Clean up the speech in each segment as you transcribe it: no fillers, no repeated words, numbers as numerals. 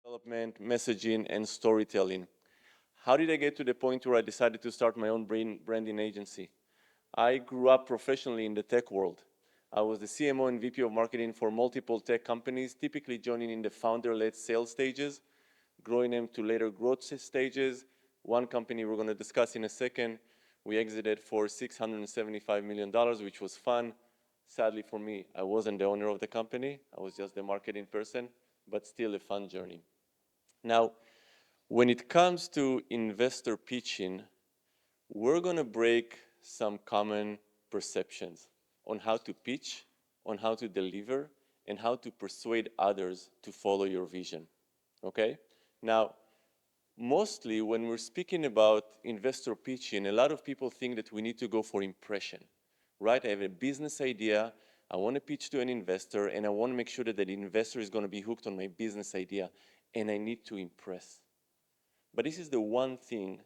development, messaging, and storytelling. How did I get to the point where I decided to start my own branding agency? I grew up professionally in the tech world. I was the CMO and VP of marketing for multiple tech companies, typically joining in the founder-led sales stages, growing them to later growth stages. One company we're going to discuss in a second, we exited for $675 million, which was fun. Sadly for me, I wasn't the owner of the company. I was just the marketing person, but still a fun journey. Now, when it comes to investor pitching, we're going to break some common perceptions on how to pitch, on how to deliver, and how to persuade others to follow your vision. Okay? Now, mostly when we're speaking about investor pitching, a lot of people think that we need to go for impression, right? I have a business idea, I want to pitch to an investor, and I want to make sure that the investor is going to be hooked on my business idea, and I need to impress. But this is the one thing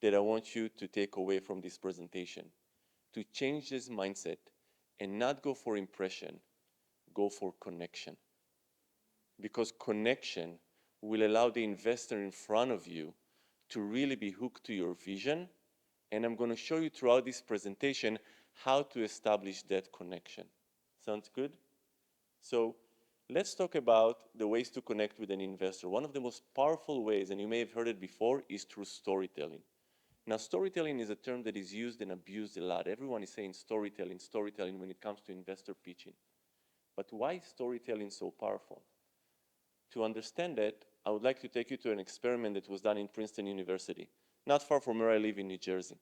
that I want you to take away from this presentation, to change this mindset and not go for impression, go for connection. Because connection will allow the investor in front of you to really be hooked to your vision. And I'm going to show you throughout this presentation how to establish that connection. Sounds good? So let's talk about the ways to connect with an investor. One of the most powerful ways, and you may have heard it before, is through storytelling. Now, storytelling is a term that is used and abused a lot. Everyone is saying storytelling, storytelling when it comes to investor pitching. But why is storytelling so powerful? To understand that, I would like to take you to an experiment that was done in Princeton University, not far from where I live in New Jersey.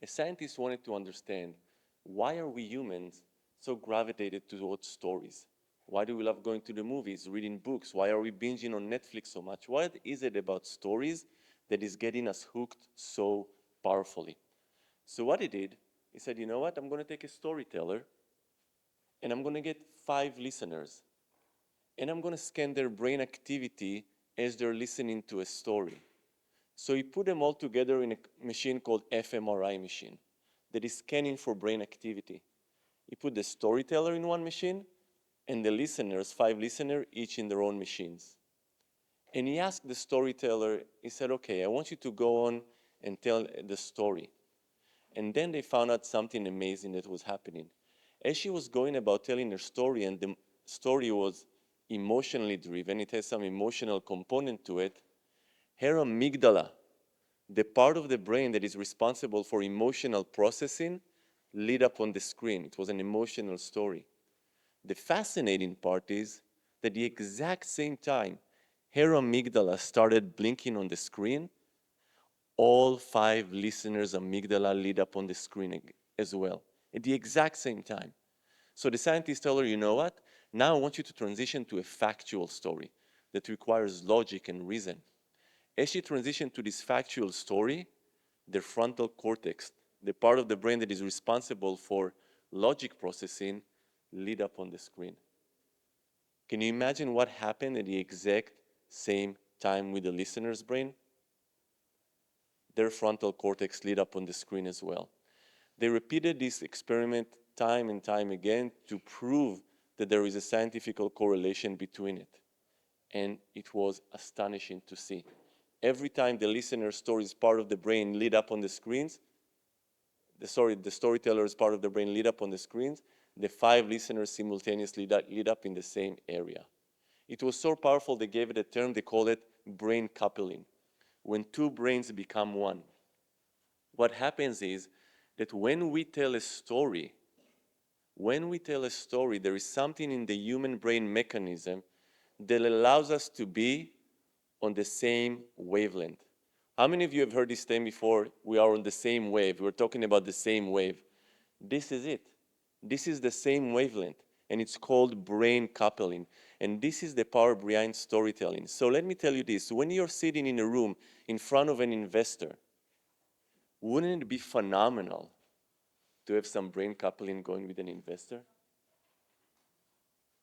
A scientist wanted to understand, why are we humans so gravitated towards stories? Why do we love going to the movies, reading books? Why are we binging on Netflix so much? What is it about stories that is getting us hooked so powerfully? So what he did, he said, you know what, I'm going to take a storyteller and I'm going to get 5 listeners and I'm going to scan their brain activity as they're listening to a story. So he put them all together in a machine called fMRI machine that is scanning for brain activity. He put the storyteller in one machine and the listeners, 5 listeners, each in their own machines. And he asked the storyteller, he said, okay, I want you to go on and tell the story. And then they found out something amazing that was happening. As she was going about telling her story, and the story was emotionally driven, it has some emotional component to it, her amygdala, the part of the brain that is responsible for emotional processing, lit up on the screen. It was an emotional story. The fascinating part is that the exact same time her amygdala started blinking on the screen, all 5 listeners' amygdala lit up on the screen as well, at the exact same time. So the scientists tell her, you know what? Now I want you to transition to a factual story that requires logic and reason. As she transitioned to this factual story, the frontal cortex, the part of the brain that is responsible for logic processing, lit up on the screen. Can you imagine what happened at the exact same time with the listener's brain? Their frontal cortex lit up on the screen as well. They repeated this experiment time and time again to prove that there is a scientific correlation between it. And it was astonishing to see. Every time the listener's story's part of the brain lit up on the screens, the storyteller's part of the brain lit up on the screens, the 5 listeners simultaneously lit up in the same area. It was so powerful they gave it a term, they call it brain coupling, when 2 brains become one. What happens is that when we tell a story, there is something in the human brain mechanism that allows us to be on the same wavelength. How many of you have heard this term before? We are on the same wave. We're talking about the same wave. This is it. This is the same wavelength, and it's called brain coupling. And this is the power behind storytelling. So let me tell you this. When you're sitting in a room in front of an investor, wouldn't it be phenomenal to have some brain coupling going with an investor?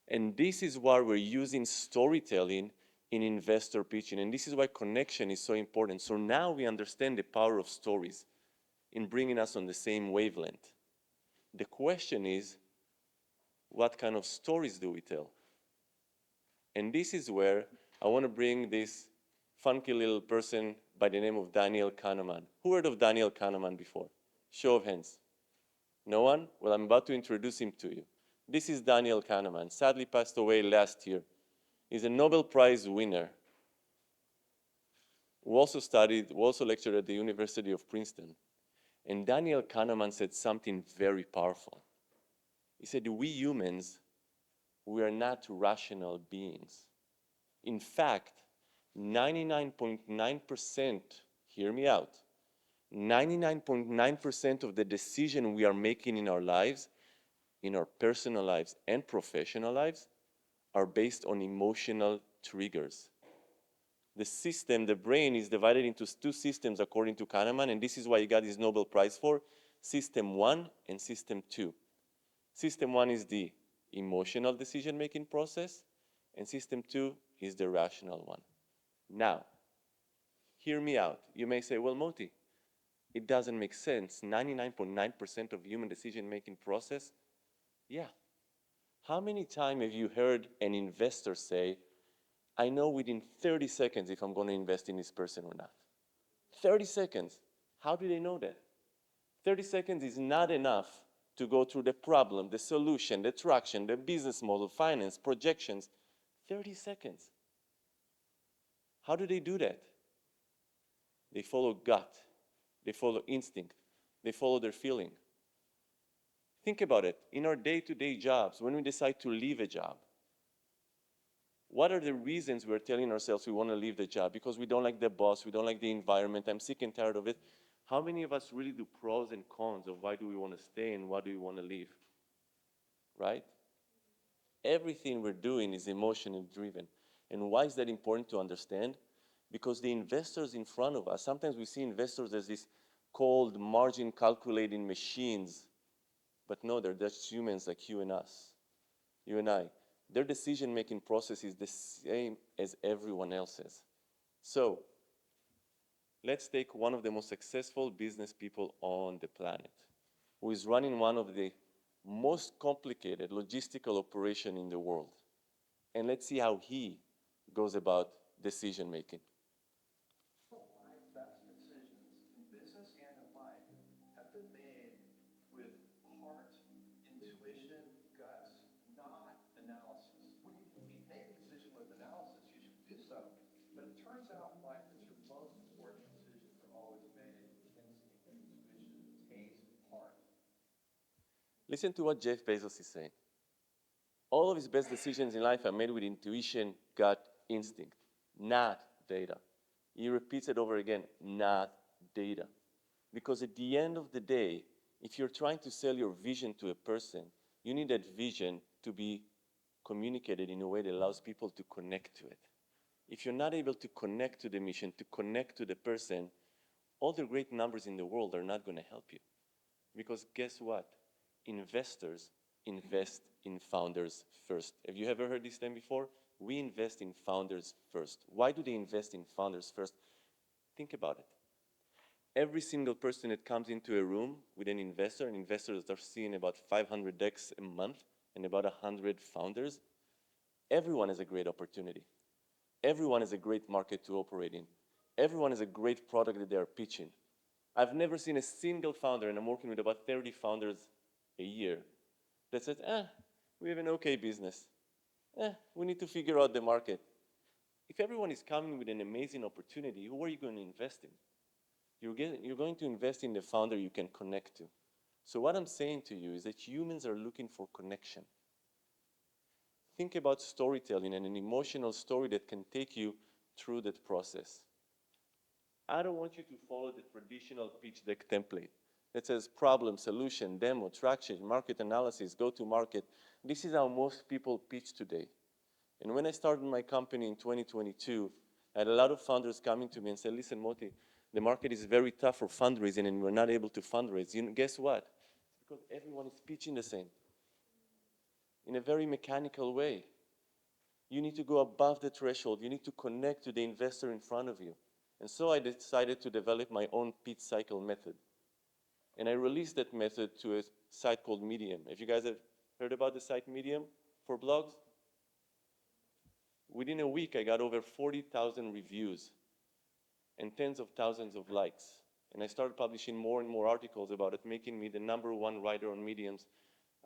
And this is why we're using storytelling in investor pitching. And this is why connection is so important. So now we understand the power of stories in bringing us on the same wavelength. The question is, what kind of stories do we tell? And this is where I want to bring this funky little person by the name of Daniel Kahneman. Who heard of Daniel Kahneman before? Show of hands. No one? Well, I'm about to introduce him to you. This is Daniel Kahneman, sadly passed away last year. He's a Nobel Prize winner who also lectured at the University of Princeton. And Daniel Kahneman said something very powerful. He said, we humans, we are not rational beings. In fact, 99.9%, hear me out, 99.9% of the decision we are making in our lives, in our personal lives and professional lives, are based on emotional triggers. The system, the brain, is divided into two systems according to Kahneman, and this is why he got his Nobel Prize for, System 1 and System 2. System 1 is the emotional decision-making process, and System 2 is the rational one. Now, hear me out. You may say, well, Moti, it doesn't make sense. 99.9% of human decision-making process? Yeah. How many times have you heard an investor say, I know within 30 seconds if I'm going to invest in this person or not? 30 seconds. How do they know that? 30 seconds is not enough to go through the problem, the solution, the traction, the business model, finance, projections. 30 seconds. How do they do that? They follow gut. They follow instinct. They follow their feeling. Think about it. In our day-to-day jobs, when we decide to leave a job, what are the reasons we're telling ourselves we want to leave the job? Because we don't like the boss, we don't like the environment, I'm sick and tired of it. How many of us really do pros and cons of why do we want to stay and why do we want to leave? Right? Everything we're doing is emotionally driven. And why is that important to understand? Because the investors in front of us, sometimes we see investors as these cold, margin calculating machines. But no, they're just humans like you and us, you and I. Their decision-making process is the same as everyone else's. So, let's take one of the most successful business people on the planet, who is running one of the most complicated logistical operation in the world. And let's see how he goes about decision-making. Best decisions in business and in life have been made with heart, intuition, guts, not analysis. When you make a decision with analysis, you should do so. But it turns out in life that your most important decisions are always made with instinct, intuition, taste, heart. Listen to what Jeff Bezos is saying. All of his best decisions in life are made with intuition, gut, instinct, not data. He repeats it over again, not data. Because at the end of the day, if you're trying to sell your vision to a person, you need that vision to be communicated in a way that allows people to connect to it. If you're not able to connect to the mission, to connect to the person, all the great numbers in the world are not going to help you. Because guess what? Investors invest in founders first. Have you ever heard this term before? We invest in founders first. Why do they invest in founders first? Think about it. Every single person that comes into a room with an investor, and investors are seeing about 500 decks a month and about 100 founders, everyone has a great opportunity. Everyone has a great market to operate in. Everyone has a great product that they are pitching. I've never seen a single founder, and I'm working with about 30 founders a year, that says, we have an okay business. We need to figure out the market. If everyone is coming with an amazing opportunity, who are you going to invest in? You're going to invest in the founder you can connect to. So what I'm saying to you is that humans are looking for connection. Think about storytelling and an emotional story that can take you through that process. I don't want you to follow the traditional pitch deck template that says problem, solution, demo, traction, market analysis, go to market. This is how most people pitch today. And when I started my company in 2022, I had a lot of founders coming to me and said, listen, Moti, the market is very tough for fundraising and we're not able to fundraise. Guess what? It's because everyone is pitching the same in a very mechanical way. You need to go above the threshold. You need to connect to the investor in front of you. And so I decided to develop my own pitch cycle method. And I released that method to a site called Medium. Have you guys heard about the site Medium for blogs? Within a week, I got over 40,000 reviews and tens of thousands of likes. And I started publishing more and more articles about it, making me the #1 writer on Medium's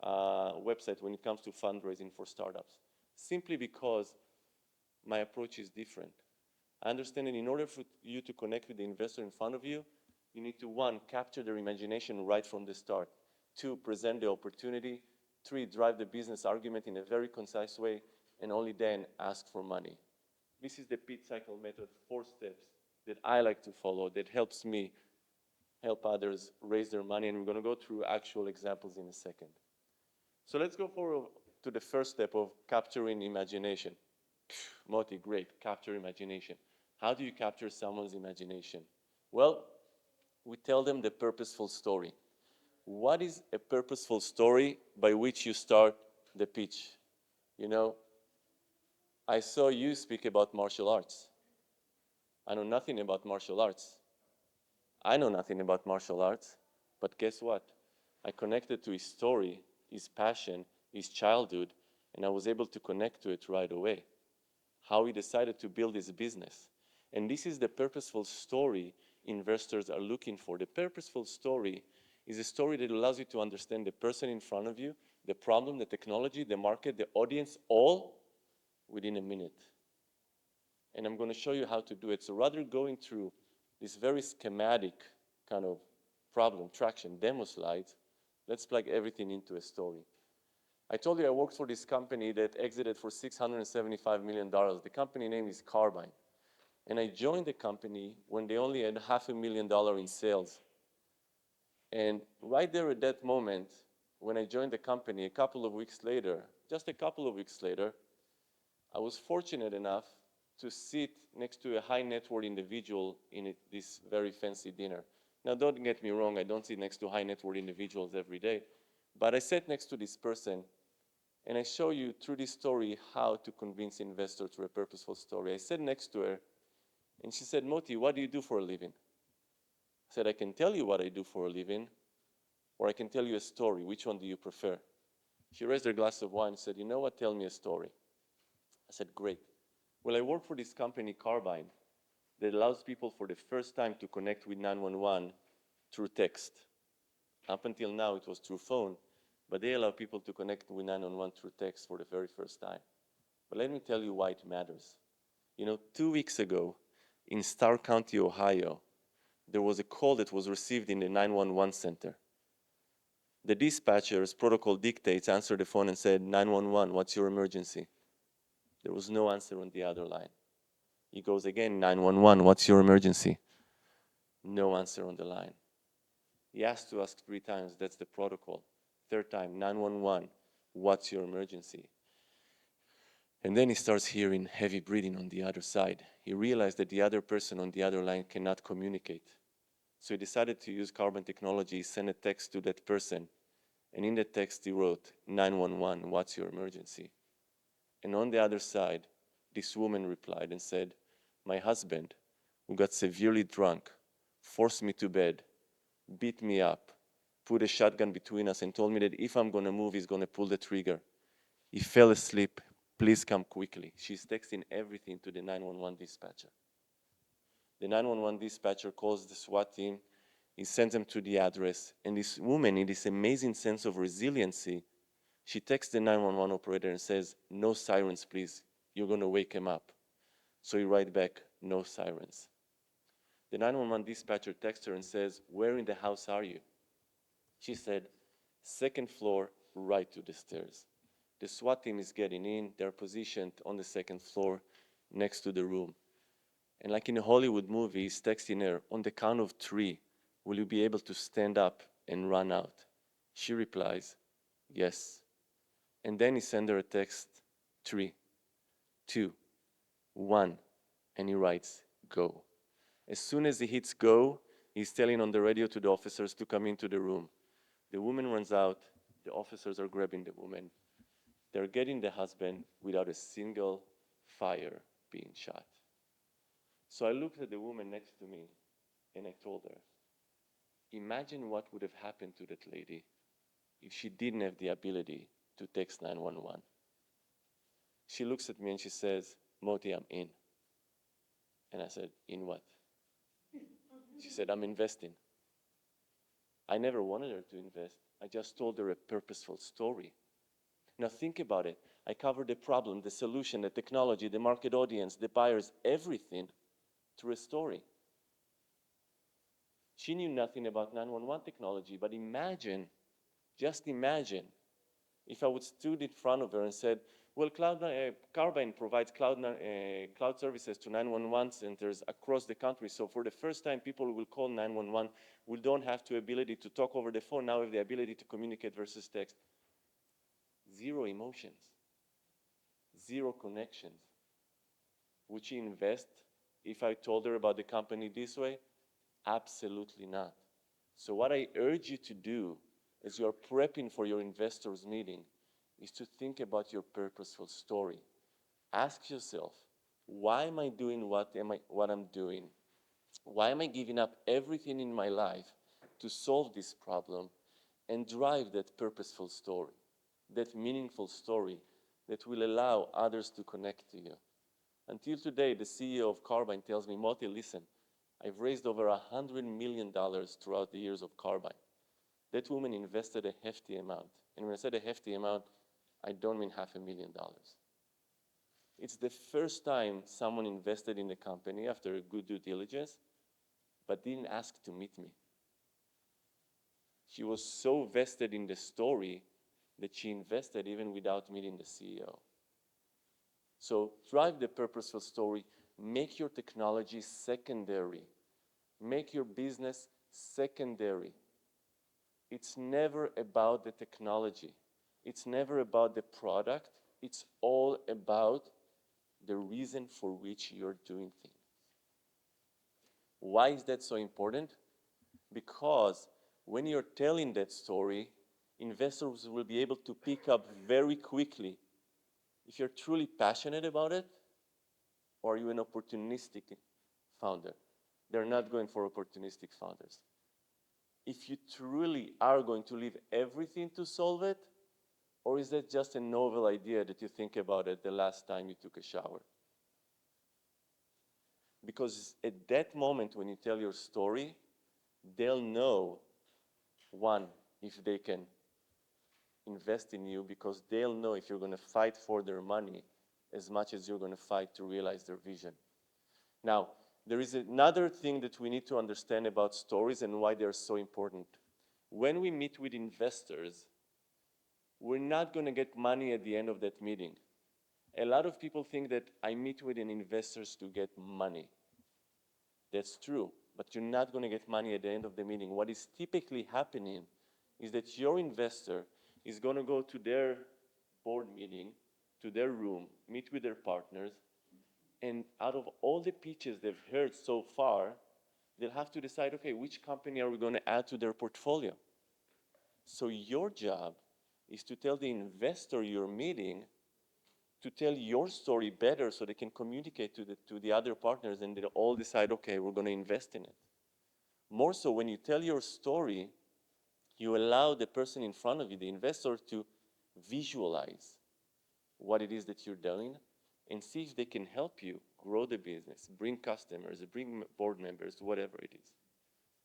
website when it comes to fundraising for startups. Simply because my approach is different. I understand that in order for you to connect with the investor in front of you, you need to, one, capture their imagination right from the start. Two, present the opportunity. Three, drive the business argument in a very concise way, and only then ask for money. This is the pitch cycle method, 4 steps that I like to follow that helps me help others raise their money, and we're going to go through actual examples in a second. So let's go forward to the first step of capturing imagination. Moti, great, capture imagination. How do you capture someone's imagination? Well, we tell them the purposeful story. What is a purposeful story by which you start the pitch? You know, I saw you speak about martial arts. I know nothing about martial arts. I know nothing about martial arts, but guess what? I connected to his story, his passion, his childhood, and I was able to connect to it right away. How he decided to build his business. And this is the purposeful story investors are looking for. The purposeful story is a story that allows you to understand the person in front of you, the problem, the technology, the market, the audience, all within a minute. And I'm going to show you how to do it. So rather going through this very schematic kind of problem, traction, demo slides, let's plug everything into a story. I told you I worked for this company that exited for $675 million. The company name is Carbine. And I joined the company when they only had $500,000 in sales. And right there at that moment, when I joined the company, a couple of weeks later, just a couple of weeks later, I was fortunate enough to sit next to a high net worth individual in this very fancy dinner. Now, don't get me wrong, I don't sit next to high net worth individuals every day, but I sat next to this person, and I show you through this story how to convince investors through a purposeful story. I sat next to her, and she said, Moti, what do you do for a living? I said, I can tell you what I do for a living, or I can tell you a story. Which one do you prefer? She raised her glass of wine and said, you know what, tell me a story. I said, great. Well, I work for this company, Carbine, that allows people for the first time to connect with 911 through text. Up until now, it was through phone, but they allow people to connect with 911 through text for the very first time. But let me tell you why it matters. You know, 2 weeks ago, in Starr County, Ohio, there was a call that was received in the 911 center. The dispatcher, as protocol dictates, answered the phone and said, 911, what's your emergency? There was no answer on the other line. He goes again, 911, what's your emergency? No answer on the line. He has to ask 3 times, that's the protocol. Third time, 911, what's your emergency? And then he starts hearing heavy breathing on the other side. He realized that the other person on the other line cannot communicate. So he decided to use Carbon technology. He sent a text to that person. And in the text he wrote, 911, what's your emergency? And on the other side, this woman replied and said, my husband, who got severely drunk, forced me to bed, beat me up, put a shotgun between us and told me that if I'm going to move, he's going to pull the trigger. He fell asleep. Please come quickly. She's texting everything to the 911 dispatcher. The 911 dispatcher calls the SWAT team. He sends them to the address. And this woman, in this amazing sense of resiliency, she texts the 911 operator and says, no sirens, please. You're going to wake him up. So he writes back, no sirens. The 911 dispatcher texts her and says, where in the house are you? She said, second floor, right to the stairs. The SWAT team is getting in. They're positioned on the second floor next to the room. And like in a Hollywood movie, he's texting her, on the count of 3, will you be able to stand up and run out? She replies, yes. And then he sends her a text, 3, 2, 1, and he writes, go. As soon as he hits go, he's telling on the radio to the officers to come into the room. The woman runs out. The officers are grabbing the woman. They're getting the husband without a single fire being shot. So I looked at the woman next to me and I told her, imagine what would have happened to that lady if she didn't have the ability to text 911. She looks at me and she says, Moti, I'm in. And I said, in what? She said, I'm investing. I never wanted her to invest. I just told her a purposeful story. Now think about it. I covered the problem, the solution, the technology, the market audience, the buyers, everything through a story. She knew nothing about 911 technology, but imagine, just imagine, if I would stood in front of her and said, well, Carbine provides cloud services to 911 centers across the country. So for the first time, people will call 911. We don't have the ability to talk over the phone. Now we have the ability to communicate versus text. Zero emotions, zero connections. Would she invest if I told her about the company this way? Absolutely not. So what I urge you to do as you're prepping for your investors meeting is to think about your purposeful story. Ask yourself, why am I doing what I'm doing? Why am I giving up everything in my life to solve this problem and drive that purposeful story, that meaningful story that will allow others to connect to you? Until today, the CEO of Carbine tells me, Moti, listen, I've raised over $100 million throughout the years of Carbine. That woman invested a hefty amount. And when I said a hefty amount, I don't mean $500,000. It's the first time someone invested in the company after a good due diligence, but didn't ask to meet me. She was so vested in the story that she invested even without meeting the CEO. So drive the purposeful story, make your technology secondary, make your business secondary. It's never about the technology. It's never about the product. It's all about the reason for which you're doing things. Why is that so important? Because when you're telling that story, investors will be able to pick up very quickly if you're truly passionate about it, or are you an opportunistic founder? They're not going for opportunistic founders. If you truly are going to leave everything to solve it, or is that just a novel idea that you think about it the last time you took a shower? Because at that moment when you tell your story, they'll know, one, if they can invest in you, because they'll know if you're going to fight for their money as much as you're going to fight to realize their vision. Now, there is another thing that we need to understand about stories and why they're so important. When we meet with investors, we're not going to get money at the end of that meeting. A lot of people think that I meet with investors to get money. That's true, but you're not going to get money at the end of the meeting. What is typically happening is that your investor is going to go to their board meeting, to their room, meet with their partners, and out of all the pitches they've heard so far, they'll have to decide, okay, which company are we going to add to their portfolio? So your job is to tell the investor you're meeting to tell your story better so they can communicate to the other partners and they all decide, okay, we're going to invest in it. More so, when you tell your story, you allow the person in front of you, the investor, to visualize what it is that you're doing and see if they can help you grow the business, bring customers, bring board members, whatever it is.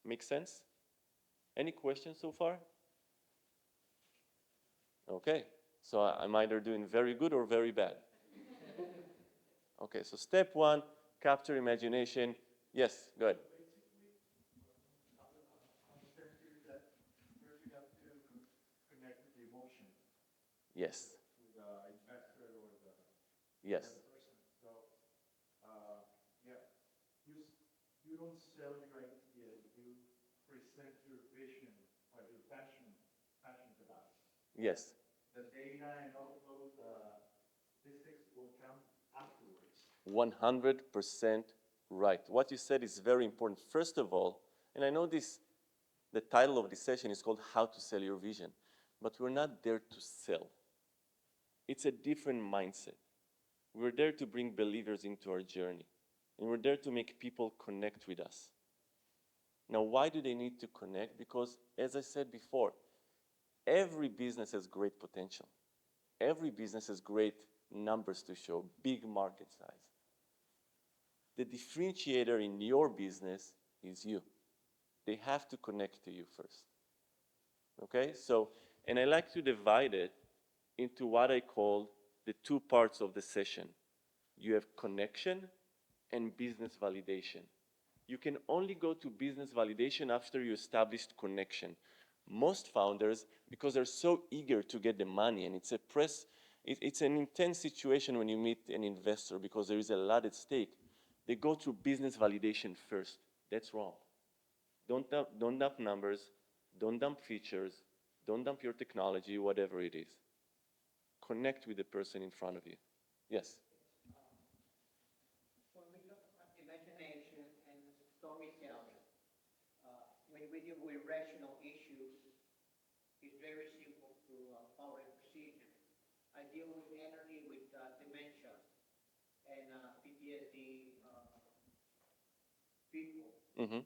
Make sense? Any questions so far? Okay, so I'm either doing very good or very bad. Okay, so step one, capture imagination. Yes, go ahead. Understand here that first you have to connect with the emotion Yes, to the investor or the yes, other person. So, yeah, you don't sell your idea, you present your vision, what you're passionate about. yes. The data and all of those statistics will come afterwards. 100% right. What you said is very important. First of all, and I know this, the title of this session is called How to Sell Your Vision, but we're not there to sell. It's a different mindset. We're there to bring believers into our journey, and we're there to make people connect with us. Now, why do they need to connect? Because, as I said before, every business has great potential. Every business has great numbers to show, big market size. The differentiator in your business is you. They have to connect to you first. Okay? So, and I like to divide it into what I call the two parts of the session. You have connection and business validation. You can only go to business validation after you established connection. Most founders, because they're so eager to get the money, and it's an intense situation when you meet an investor because there is a lot at stake. They go through business validation first. That's wrong. Don't dump numbers, don't dump features, don't dump your technology, whatever it is. Connect with the person in front of you. Yes? When we talk about imagination and storytelling, when we deal with rational issues, it's very simple to follow a procedure. I deal with energy with dementia and PTSD people. Mm-hmm.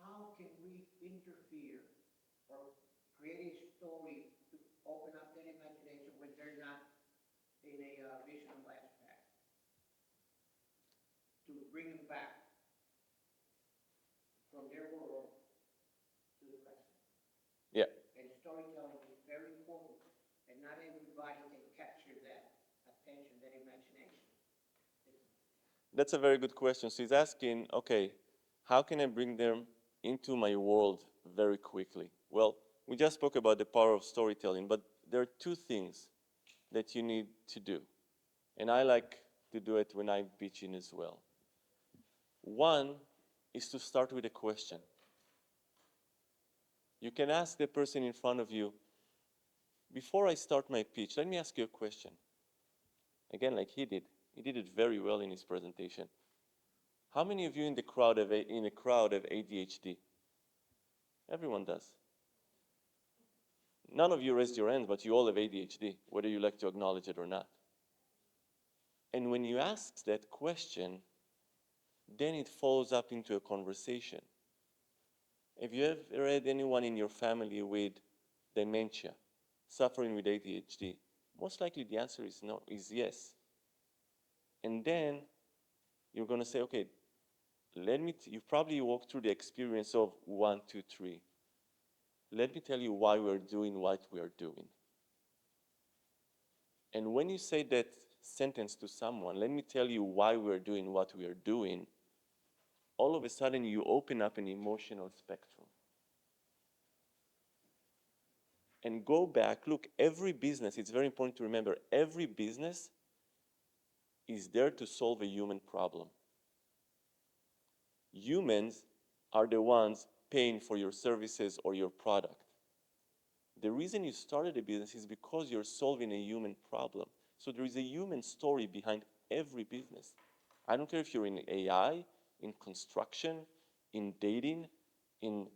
How can we interfere or create a story to open up that imagination when they're not in a visional aspect? To bring them back from their world to the present. Yeah. And storytelling is very important, and not everybody can capture that attention, that imagination. That's a very good question. So he's asking, okay, how can I bring them into my world very quickly? Well, we just spoke about the power of storytelling, but there are two things that you need to do. And I like to do it when I'm pitching as well. One is to start with a question. You can ask the person in front of you, before I start my pitch, let me ask you a question. Again, like he did. He did it very well in his presentation. How many of you in the crowd have ADHD? Everyone does. None of you raised your hand, but you all have ADHD, whether you like to acknowledge it or not. And when you ask that question, then it follows up into a conversation. Have you ever had anyone in your family with dementia, suffering with ADHD? Most likely the answer is no, is yes. And then you're going to say, okay, you probably walked through the experience of 1, 2, 3. Let me tell you why we're doing what we're doing. And when you say that sentence to someone, let me tell you why we're doing what we are doing, all of a sudden you open up an emotional spectrum. And go back, look, every business, it's very important to remember, every business is there to solve a human problem. Humans are the ones paying for your services or your product. The reason you started a business is because you're solving a human problem. So there is a human story behind every business. I don't care if you're in AI, in construction, in dating, in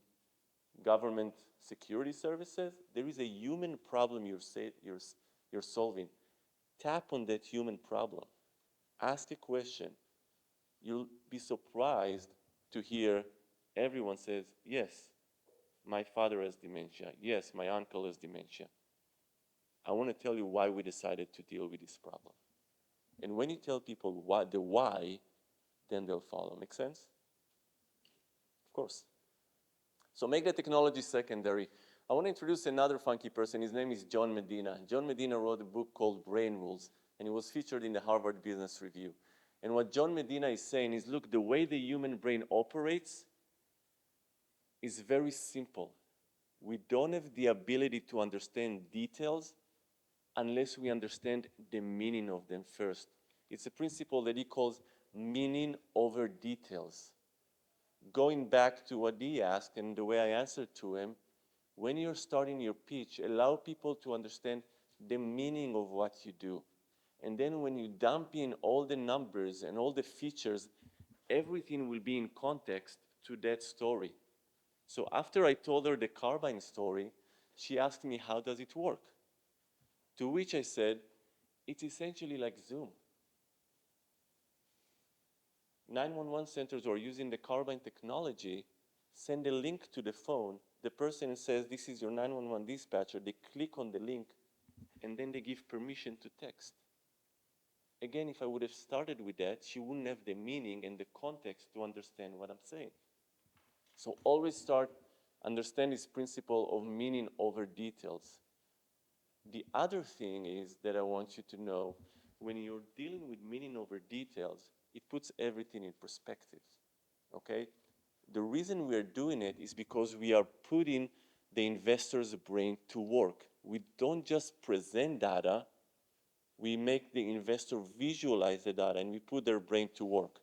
government security services, there is a human problem you're solving. Tap on that human problem. Ask a question. You'll be surprised to hear everyone says, yes, my father has dementia. Yes, my uncle has dementia. I want to tell you why we decided to deal with this problem. And when you tell people the why, then they'll follow. Make sense? Of course. So make the technology secondary. I want to introduce another funky person. His name is John Medina. John Medina wrote a book called Brain Rules, and it was featured in the Harvard Business Review. And what John Medina is saying is, look, the way the human brain operates is very simple. We don't have the ability to understand details unless we understand the meaning of them first. It's a principle that he calls meaning over details. Going back to what he asked and the way I answered to him, when you're starting your pitch, allow people to understand the meaning of what you do. And then when you dump in all the numbers and all the features, everything will be in context to that story. So after I told her the carbine story, she asked me, how does it work? To which I said, it's essentially like Zoom. 911 centers who are using the carbine technology send a link to the phone the person says, this is your 911 dispatcher, they click on the link, and then they give permission to text. Again, if I would have started with that, she wouldn't have the meaning and the context to understand what I'm saying. So always understand this principle of meaning over details. The other thing is that I want you to know, when you're dealing with meaning over details, it puts everything in perspective, okay? The reason we are doing it is because we are putting the investor's brain to work. We don't just present data, we make the investor visualize the data and we put their brain to work.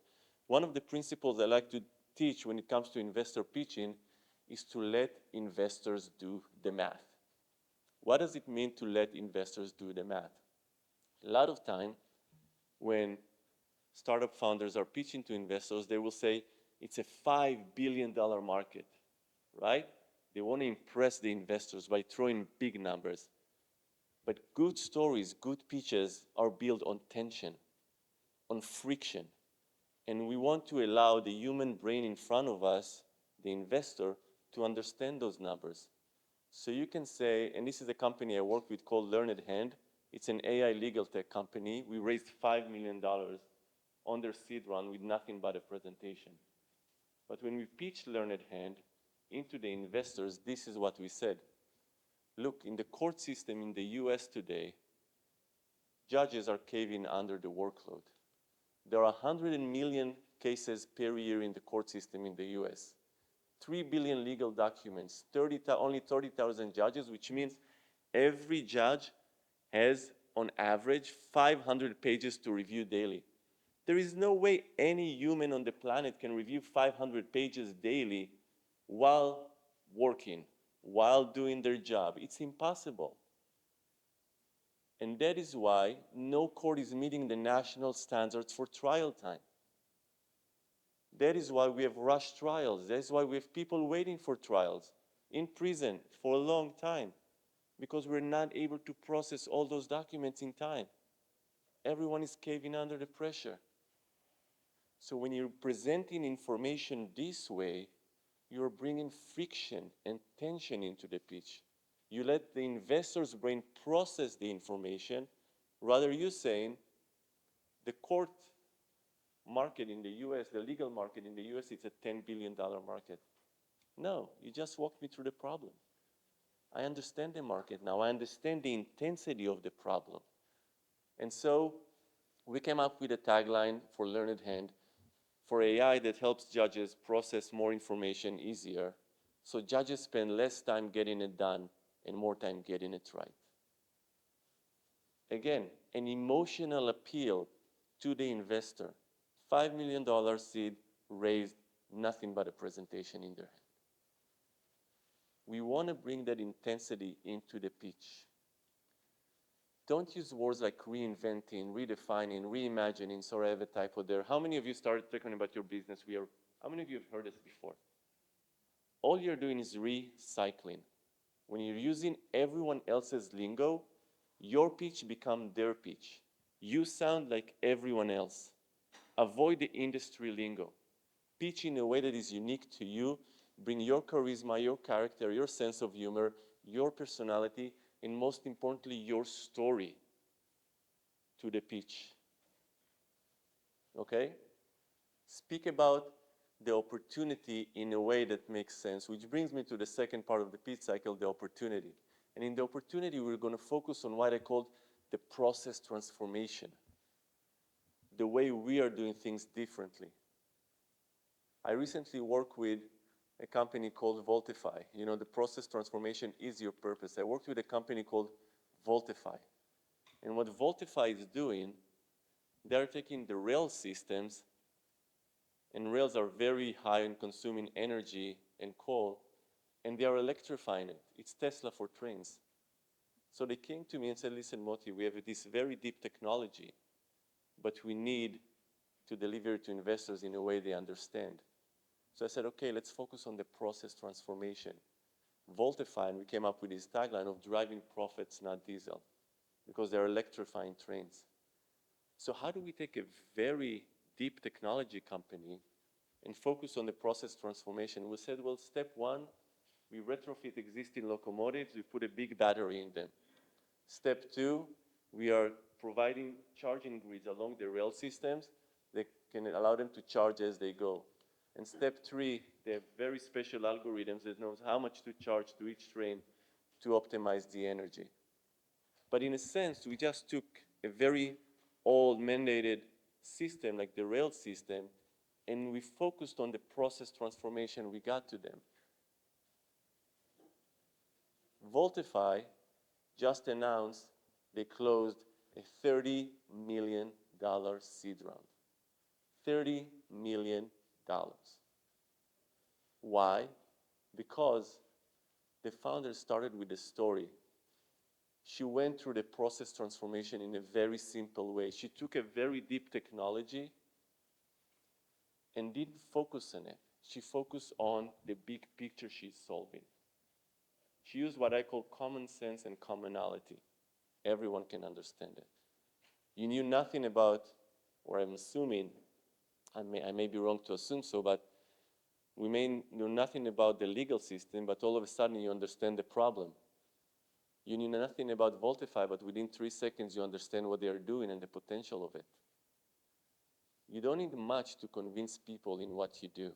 One of the principles I like to teach when it comes to investor pitching is to let investors do the math. What does it mean to let investors do the math? A lot of time when startup founders are pitching to investors, they will say, it's a $5 billion market, right? They want to impress the investors by throwing big numbers. But good stories, good pitches are built on tension, on friction. And we want to allow the human brain in front of us, the investor, to understand those numbers. So you can say, and this is a company I work with called Learned Hand. It's an AI legal tech company. We raised $5 million on their seed round with nothing but a presentation. But when we pitched Learned Hand into the investors, this is what we said. Look, in the court system in the US today, judges are caving under the workload. There are 100 million cases per year in the court system in the US. 3 billion legal documents, only 30,000 judges, which means every judge has, on average, 500 pages to review daily. There is no way any human on the planet can review 500 pages daily while working, while doing their job. It's impossible. And that is why no court is meeting the national standards for trial time. That is why we have rushed trials. That is why we have people waiting for trials in prison for a long time, because we're not able to process all those documents in time. Everyone is caving under the pressure. So when you're presenting information this way, you're bringing friction and tension into the pitch. You let the investor's brain process the information, rather you saying, the court market in the US, the legal market in the US, it's a $10 billion market. No, you just walked me through the problem. I understand the market now. I understand the intensity of the problem. And so we came up with a tagline for Learned Hand, for AI that helps judges process more information easier, so judges spend less time getting it done and more time getting it right. Again, an emotional appeal to the investor. $5 million seed raised, nothing but a presentation in their hand. We want to bring that intensity into the pitch. Don't use words like reinventing, redefining, reimagining. Sorry, I have a typo there. How many of you started talking about your business? How many of you have heard this before? All you're doing is recycling. When you're using everyone else's lingo, your pitch becomes their pitch. You sound like everyone else. Avoid the industry lingo. Pitch in a way that is unique to you. Bring your charisma, your character, your sense of humor, your personality, and most importantly, your story to the pitch. Okay? Speak about the opportunity in a way that makes sense, which brings me to the second part of the pitch cycle, the opportunity. And in the opportunity, we're going to focus on what I call the process transformation, the way we are doing things differently. I recently worked with a company called Voltify. You know, the process transformation is your purpose. I worked with a company called Voltify. And what Voltify is doing, they're taking the rail systems, and rails are very high in consuming energy and coal, and they are electrifying it. It's Tesla for trains. So they came to me and said, listen, Moti, we have this very deep technology, but we need to deliver it to investors in a way they understand. So I said, okay, let's focus on the process transformation. Voltify, and we came up with this tagline of driving profits, not diesel, because they're electrifying trains. So how do we take a very deep technology company and focus on the process transformation? We said, well, step one, We retrofit existing locomotives, we put a big battery in them. Step two, we are providing charging grids along the rail systems that can allow them to charge as they go. And step three, they have very special algorithms that knows how much to charge to each train to optimize the energy. But in a sense, we just took a very old mandated system like the rail system, and we focused on the process transformation we got to them. Voltify just announced they closed a $30 million seed round. $30 million. Why? Because the founder started with a story. She went through the process transformation in a very simple way. She took a very deep technology and didn't focus on it. She focused on the big picture she's solving. She used what I call common sense and commonality. Everyone can understand it. You knew nothing about, or I'm assuming, I may be wrong to assume so, but we may know nothing about the legal system, but all of a sudden you understand the problem. You knew nothing about Voltify, but within 3 seconds you understand what they are doing and the potential of it. You don't need much to convince people in what you do.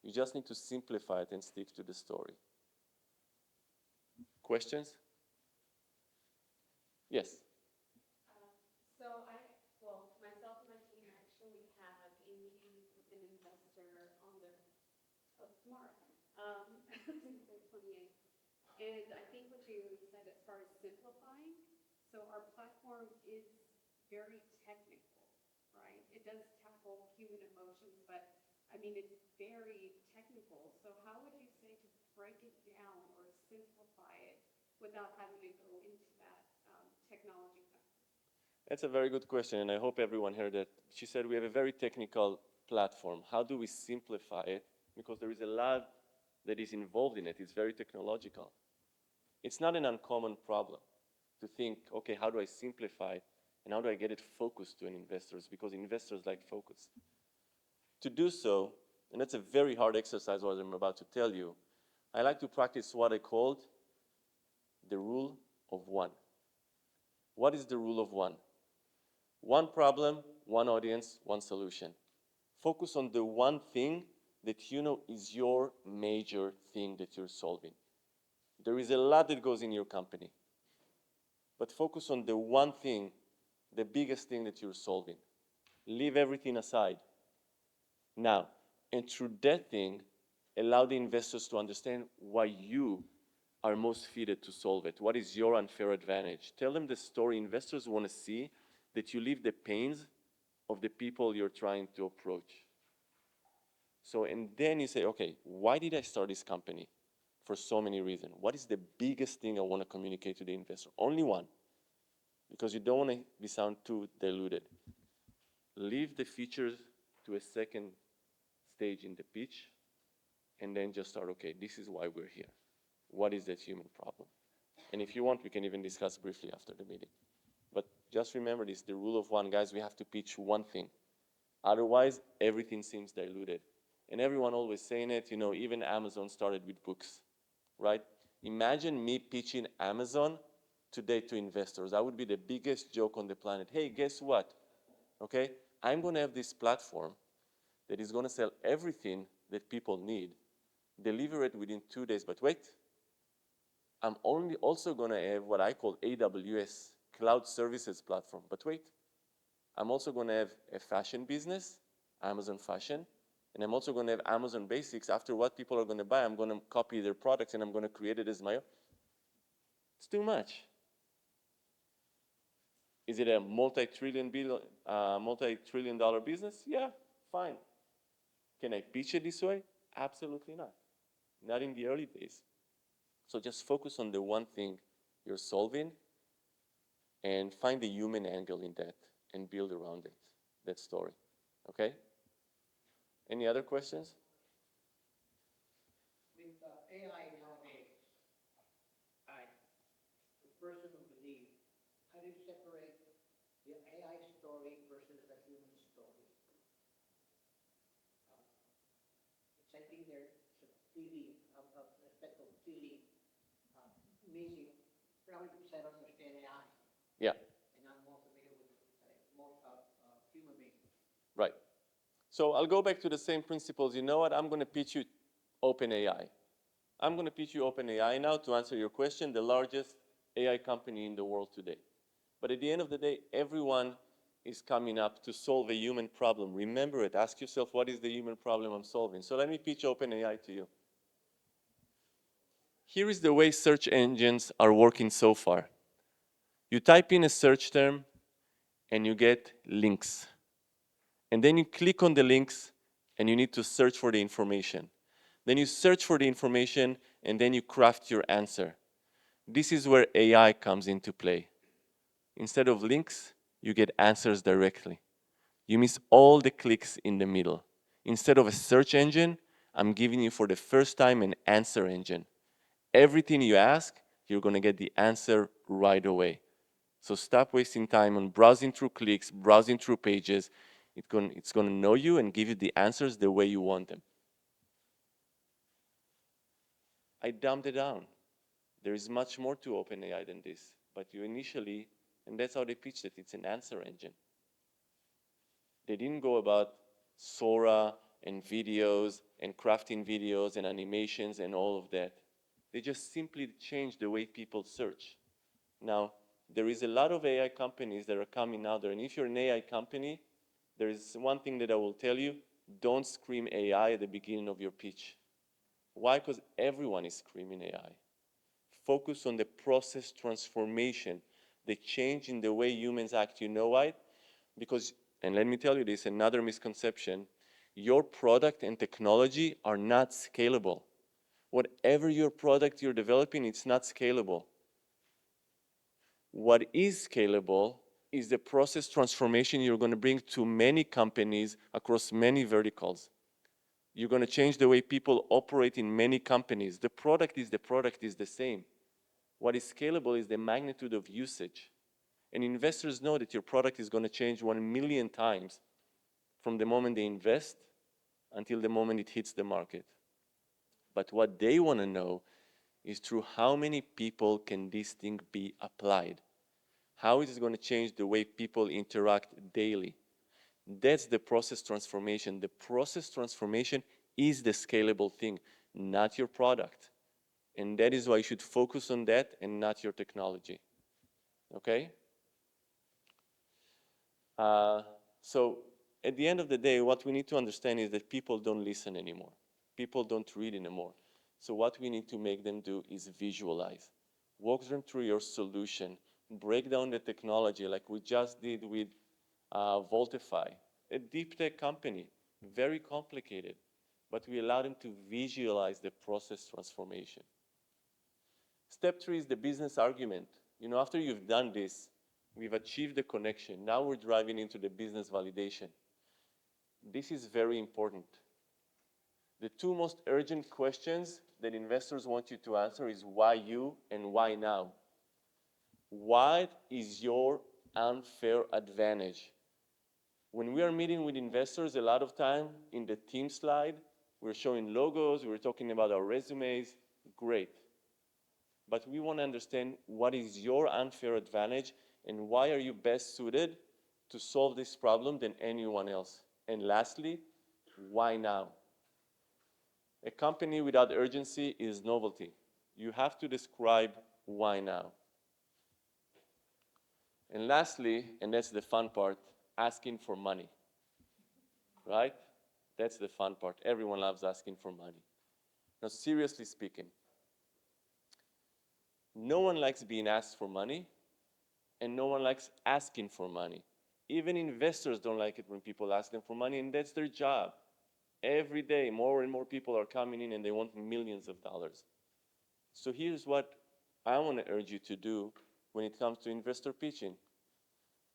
You just need to simplify it and stick to the story. Questions? Yes. Myself and my team actually have a meeting with an investor on the, tomorrow, Tuesday 28th. And I think what you said as far as simplifying, so our platform is very technical, right? It does tackle human emotions, but I mean, it's very technical. So how would you say to break it down or simplify it without having to go into that technology factor? That's a very good question, and I hope everyone heard it. She said we have a very technical platform. How do we simplify it? Because there is a lot that is involved in it. It's very technological. It's not an uncommon problem to think, okay, how do I simplify it, and how do I get it focused to an investors? Because investors like focus. To do so, and that's a very hard exercise what I'm about to tell you, I like to practice what I called the rule of one. What is the rule of one? One problem, one audience, one solution. Focus on the one thing that you know is your major thing that you're solving. There is a lot that goes in your company, but focus on the one thing, the biggest thing that you're solving. Leave everything aside. Now, and through that thing, allow the investors to understand why you are most fitted to solve it. What is your unfair advantage? Tell them the story. Investors want to see that you leave the pains of the people you're trying to approach. So, and then you say, okay, why did I start this company? For so many reasons. What is the biggest thing I want to communicate to the investor? Only one, because you don't want to be sound too diluted. Leave the features to a second stage in the pitch, and then just start, okay, this is why we're here. What is that human problem? And if you want, we can even discuss briefly after the meeting. But just remember this, the rule of one, guys, we have to pitch one thing. Otherwise, everything seems diluted. And everyone always saying it, you know, even Amazon started with books, right? Imagine me pitching Amazon today to investors. That would be the biggest joke on the planet. Hey, guess what? Okay, I'm gonna have this platform that is gonna sell everything that people need, deliver it within 2 days, but wait, I'm also gonna have what I call AWS, Cloud Services Platform, but wait, I'm also gonna have a fashion business, Amazon Fashion, and I'm also gonna have Amazon Basics. After what people are gonna buy, I'm gonna copy their products and I'm gonna create it as my own. It's too much. Is it a multi-trillion dollar business? Yeah, fine. Can I pitch it this way? Absolutely not. Not in the early days. So just focus on the one thing you're solving and find the human angle in that and build around it, that story. Okay? Any other questions? With AI nowadays, the person who believes, how do you separate the AI story versus the human story? It's, I think there's a TV of respect to 100% understand AI, Yeah, and I'm more familiar with most human beings. right. So I'll go back to the same principles. You know what? I'm going to pitch you OpenAI. I'm going to pitch you OpenAI now to answer your question, the largest AI company in the world today. But at the end of the day, everyone is coming up to solve a human problem. Remember it. Ask yourself, what is the human problem I'm solving? So let me pitch OpenAI to you. Here is the way search engines are working so far. You type in a search term and you get links. And then you click on the links and you need to search for the information. Then you search for the information and then you craft your answer. This is where AI comes into play. Instead of links, you get answers directly. You miss all the clicks in the middle. Instead of a search engine, I'm giving you for the first time an answer engine. Everything you ask, you're going to get the answer right away. So stop wasting time on browsing through clicks, browsing through pages. It's going to know you and give you the answers the way you want them. I dumbed it down. There is much more to OpenAI than this. But you initially, and that's how they pitched it, it's an answer engine. They didn't go about Sora and videos and crafting videos and animations and all of that. They just simply changed the way people search. Now, there is a lot of AI companies that are coming out there, and if you're an AI company, there is one thing that I will tell you, don't scream AI at the beginning of your pitch. Why? Because everyone is screaming AI. Focus on the process transformation, the change in the way humans act. You know why? Because, and let me tell you this, another misconception, your product and technology are not scalable. Whatever your product you're developing, it's not scalable. What is scalable is the process transformation you're going to bring to many companies across many verticals. You're going to change the way people operate in many companies. The product is the same. What is scalable is the magnitude of usage. And investors know that your product is going to change 1,000,000 times from the moment they invest until the moment it hits the market. But what they want to know is through how many people can this thing be applied? How is it going to change the way people interact daily? That's the process transformation. The process transformation is the scalable thing, not your product. And that is why you should focus on that and not your technology. Okay? So at the end of the day, what we need to understand is that people don't listen anymore. People don't read anymore. So what we need to make them do is visualize. Walk them through your solution. Break down the technology like we just did with Voltify, a deep tech company, very complicated, but we allow them to visualize the process transformation. Step 3 is the business argument. You know, after you've done this, we've achieved the connection. Now we're driving into the business validation. This is very important. The two most urgent questions that investors want you to answer is why you and why now? What is your unfair advantage? When we are meeting with investors, a lot of time in the team slide, we're showing logos, we're talking about our resumes, great. But we want to understand what is your unfair advantage and why are you best suited to solve this problem than anyone else? And lastly, why now? A company without urgency is novelty. You have to describe why now. And lastly, and that's the fun part, asking for money. Right? That's the fun part. Everyone loves asking for money. Now, seriously speaking, no one likes being asked for money, and no one likes asking for money. Even investors don't like it when people ask them for money, and that's their job. Every day, more and more people are coming in and they want millions of dollars. So here's what I want to urge you to do when it comes to investor pitching.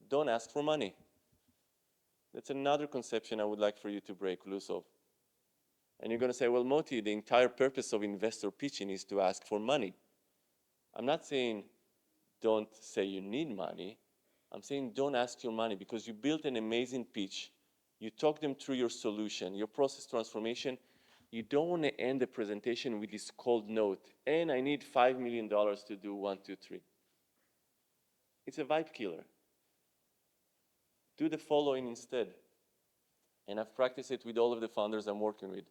Don't ask for money. That's another conception I would like for you to break loose of. And you're going to say, well, Moti, the entire purpose of investor pitching is to ask for money. I'm not saying don't say you need money. I'm saying don't ask your money because you built an amazing pitch. You talk them through your solution, your process transformation. You don't want to end the presentation with this cold note, and I need $5 million to do 1, 2, 3. It's a vibe killer. Do the following instead. And I've practiced it with all of the founders I'm working with.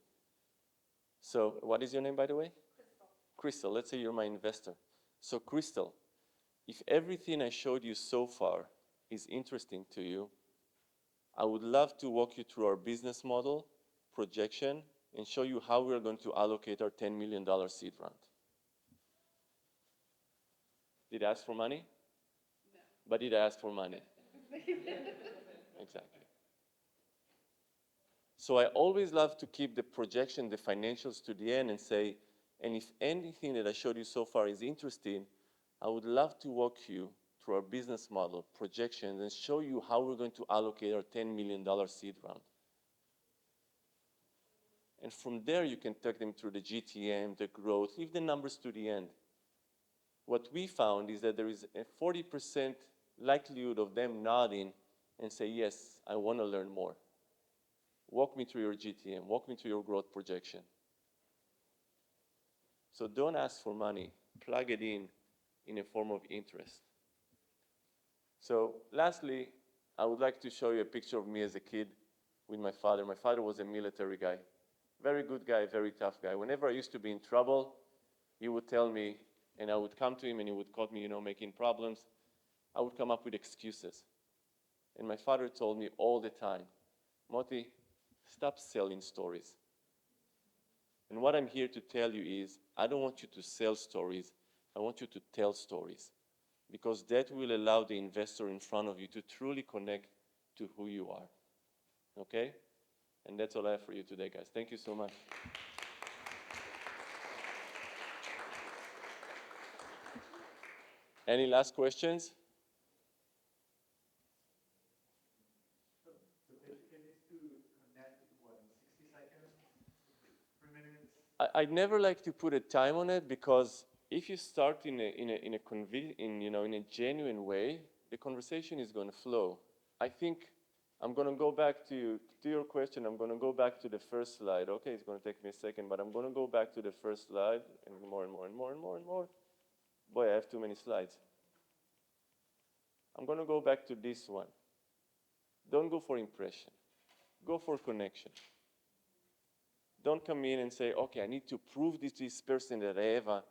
So what is your name, by the way? Crystal. Let's say you're my investor. So Crystal, if everything I showed you so far is interesting to you, I would love to walk you through our business model, projection, and show you how we're going to allocate our $10 million seed round. Did I ask for money? No. But did I ask for money? Exactly. So I always love to keep the projection, the financials to the end and say, and if anything that I showed you so far is interesting, I would love to walk you through our business model, projections, and show you how we're going to allocate our $10 million seed round. And from there, you can take them through the GTM, the growth, leave the numbers to the end. What we found is that there is a 40% likelihood of them nodding and say, yes, I want to learn more. Walk me through your GTM, walk me through your growth projection. So don't ask for money, plug it in a form of interest. So lastly, I would like to show you a picture of me as a kid with my father. My father was a military guy, very good guy, very tough guy. Whenever I used to be in trouble, he would tell me, and I would come to him and he would caught me, making problems. I would come up with excuses. And my father told me all the time, Moti, stop selling stories. And what I'm here to tell you is, I don't want you to sell stories, I want you to tell stories. Because that will allow the investor in front of you to truly connect to who you are. Okay? And that's all I have for you today, guys. Thank you so much. Any last questions? So basically needs to connect, what, in 60 seconds? 3 minutes? I'd never like to put a time on it because if you start in a genuine way, the conversation is going to flow. I think I'm going to go back to your question. I'm going to go back to the first slide. Okay, it's going to take me a second, but I'm going to go back to the first slide and more and more and more and more and more. Boy, I have too many slides. I'm going to go back to this one. Don't go for impression. Go for connection. Don't come in and say, okay, I need to prove to this person that I have a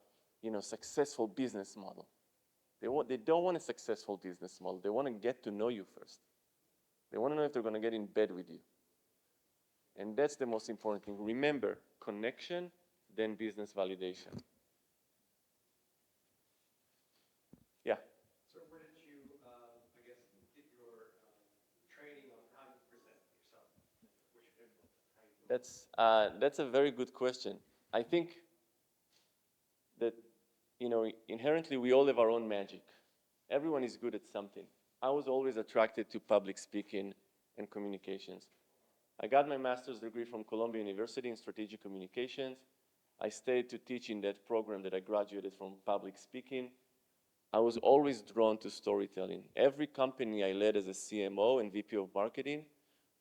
successful business model. They don't want a successful business model. They want to get to know you first. They want to know if they're going to get in bed with you. And that's the most important thing. Remember, connection, then business validation. Yeah. So where did you, I guess, get your training on how you present yourself? What's your influence? That's a very good question. I think that inherently we all have our own magic. Everyone is good at something. I was always attracted to public speaking and communications. I got my master's degree from Columbia University in strategic communications. I stayed to teach in that program that I graduated from public speaking. I was always drawn to storytelling. Every company I led as a CMO and VP of marketing,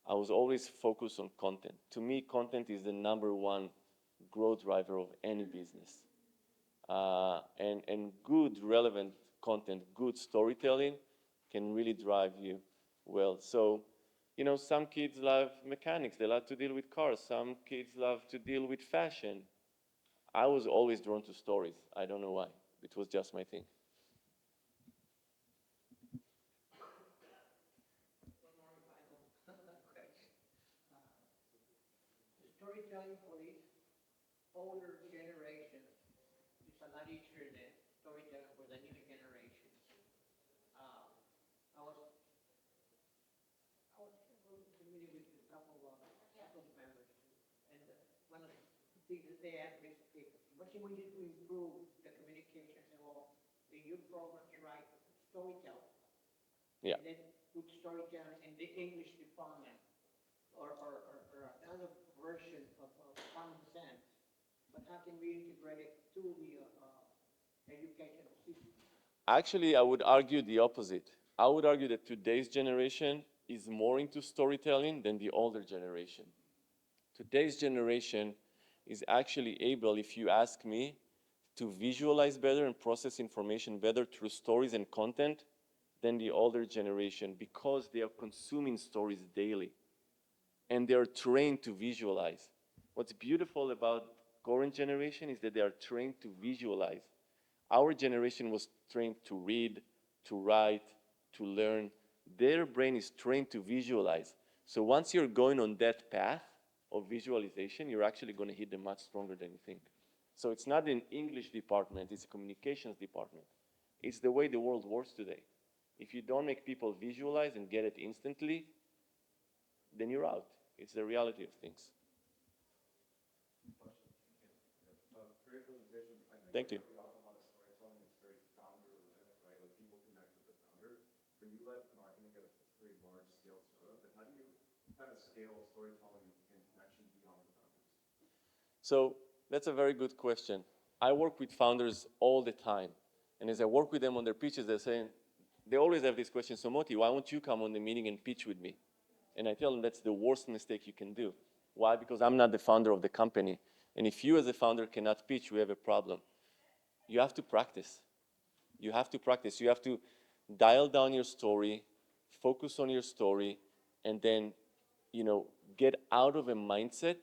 I was always focused on content. To me, content is the number one growth driver of any business. And good, relevant content, good storytelling can really drive you well. So, some kids love mechanics. They love to deal with cars. Some kids love to deal with fashion. I was always drawn to stories. I don't know why. It was just my thing. One more final question. Storytelling for this older generation is a lot easier than storytelling for the new generation. I was going to meeting with a couple of members, and one of the things that they asked me is, okay, what can we do to improve the communication? I said, well, in your programs, write storytelling. Yeah. And then put storytelling in the English department or another version of common sense. But how can we integrate it to the educational system? Actually, I would argue the opposite. I would argue that today's generation is more into storytelling than the older generation. Today's generation is actually able, if you ask me, to visualize better and process information better through stories and content than the older generation because they are consuming stories daily and they are trained to visualize. What's beautiful about current generation is that they are trained to visualize. Our generation was trained to read, to write, to learn. Their brain is trained to visualize. So once you're going on that path of visualization, you're actually going to hit them much stronger than you think. So it's not an English department, it's a communications department. It's the way the world works today. If you don't make people visualize and get it instantly, then you're out. It's the reality of things. Great presentation. I think Thank you. we talk about storytelling. It's very founder-led, right? Like people connect with the founder. But you led, I think, at a pretty large scale startup. And how do you kind of scale storytelling and connection beyond the founders? So that's a very good question. I work with founders all the time. And as I work with them on their pitches, they're saying, they always have this question, so Moti, why won't you come on the meeting and pitch with me? And I tell them that's the worst mistake you can do. Why? Because I'm not the founder of the company. And if you as a founder cannot pitch, we have a problem. You have to practice. You have to practice. You have to dial down your story, focus on your story, and then, get out of a mindset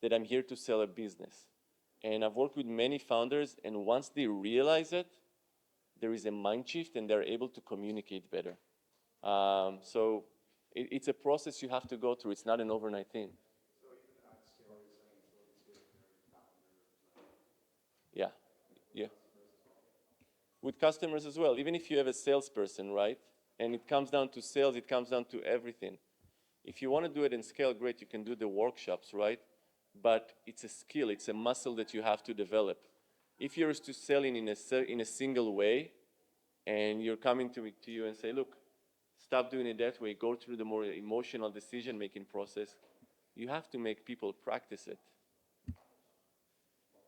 that I'm here to sell a business. And I've worked with many founders, and once they realize it, there is a mind shift and they're able to communicate better. So it's a process you have to go through. It's not an overnight thing. So even at scale, you're saying it's really good for every founder. Yeah, yeah. With customers as well. Even if you have a salesperson, right? And it comes down to sales, it comes down to everything. If you want to do it in scale, great, you can do the workshops, right? But it's a skill, it's a muscle that you have to develop. If you're to selling in a single way, and you're coming to you and say, look, stop doing it that way, go through the more emotional decision-making process, you have to make people practice it.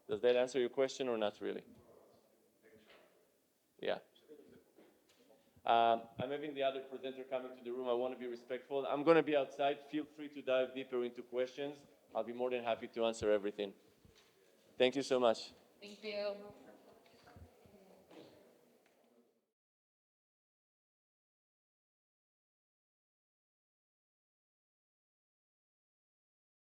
Does that answer your question or not really? Yeah. I'm having the other presenter coming to the room. I want to be respectful. I'm going to be outside. Feel free to dive deeper into questions. I'll be more than happy to answer everything. Thank you so much. Thank you.